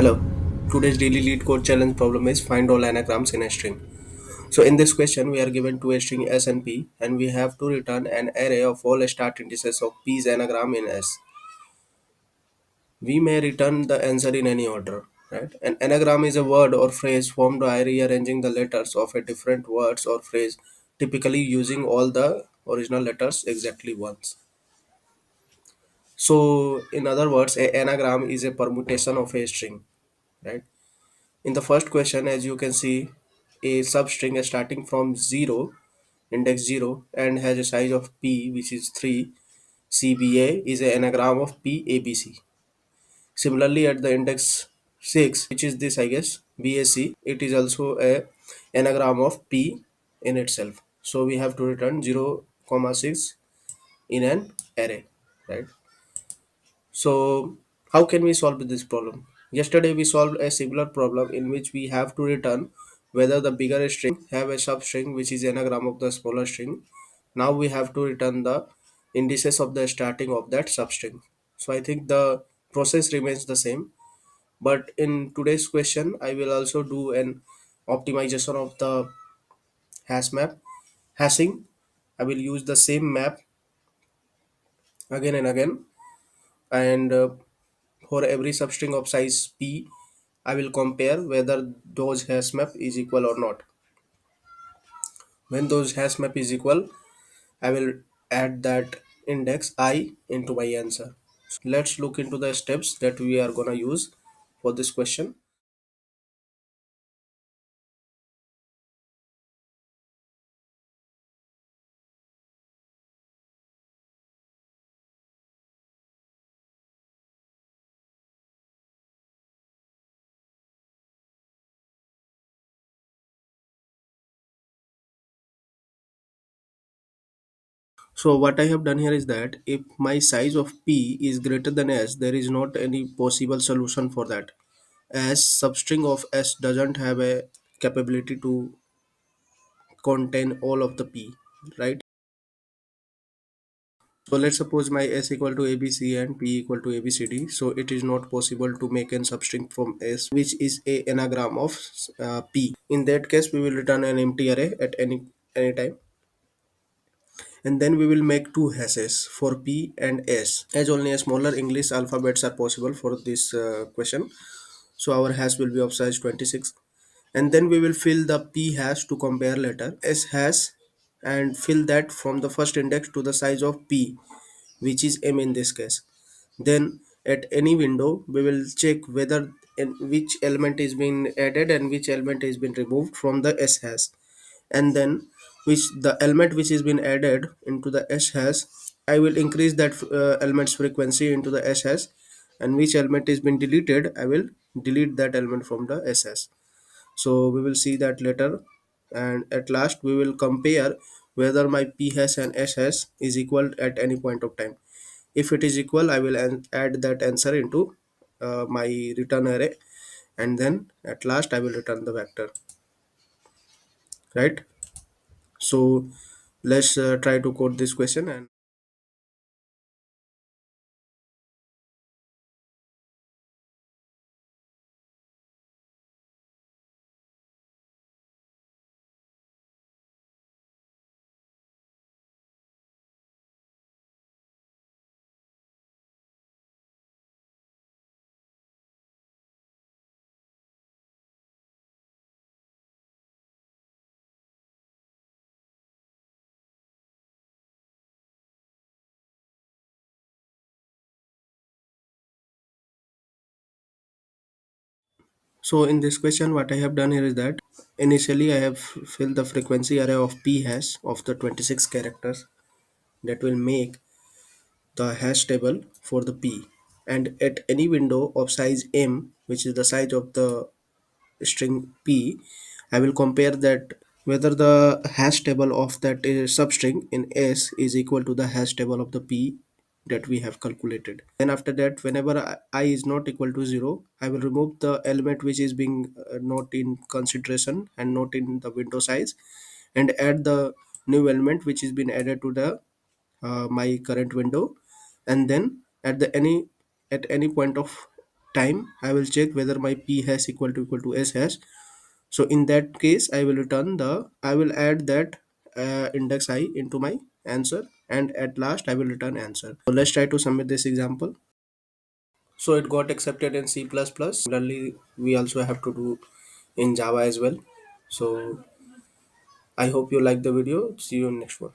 Hello. Today's daily lead code challenge problem is find all anagrams in a string. So in this question we are given two a string s and p and we have to return an array of all start indices of p's anagram in s. We may return the answer in any order. Right? An anagram is a word or phrase formed by rearranging the letters of a different words or phrase, typically using all the original letters exactly once. So in other words, a anagram is a permutation of a string, right? In the first question, as you can see, a substring is starting from 0, index 0, and has a size of p, which is 3. CBA is an anagram of PABC. Similarly, at the index 6, which is this, I guess, BAC, it is also a anagram of P in itself. So we have to return 0, comma 6 in an array, right? So, how can we solve this problem? Yesterday we solved a similar problem in which we have to return whether the bigger string have a substring which is anagram of the smaller string. Now we have to return the indices of the starting of that substring. So I think the process remains the same. But in today's question, I will also do an optimization of the hash map. Hashing, I will use the same map again and again, and for every substring of size p, I will compare whether those hash map is equal or not. When those hash map is equal, I will add that index I into my answer. Let's look into the steps that we are gonna use for this question. So what I have done here is that if my size of p is greater than s, there is not any possible solution for that, as substring of s doesn't have a capability to contain all of the p, right? So let's suppose my s equal to abc and p equal to abcd. So it is not possible to make an substring from s which is a anagram of p. In that case, we will return an empty array at any time, and then we will make two hashes for p and s. As only a smaller English alphabets are possible for this question, so our hash will be of size 26, and then we will fill the p hash to compare later s hash and fill that from the first index to the size of p, which is m in this case. Then at any window we will check whether which element is being added and which element is being removed from the s hash, and then which the element which is being added into the s hash, I will increase that element's frequency into the s hash, and which element is being deleted, I will delete that element from the s hash. So we will see that later, and at last we will compare whether my p hash and s hash is equal at any point of time. If it is equal, I will add that answer into my return array, and then at last I will return the vector, right? So let's try to code this question. And so in this question, what I have done here is that initially I have filled the frequency array of p hash of the 26 characters that will make the hash table for the p, and at any window of size m, which is the size of the string p, I will compare that whether the hash table of that substring in s is equal to the hash table of the p that we have calculated. Then after that, whenever I is not equal to 0, I will remove the element which is being not in consideration and not in the window size, and add the new element which is being added to the my current window, and then at any point of time I will check whether my p hash equal to s hash. So in that case I will add that index I into my answer, and at last I will return answer. So let's try to submit this example. So it got accepted in C++. Similarly, we also have to do in Java as well. So I hope you like the video. See you in next one.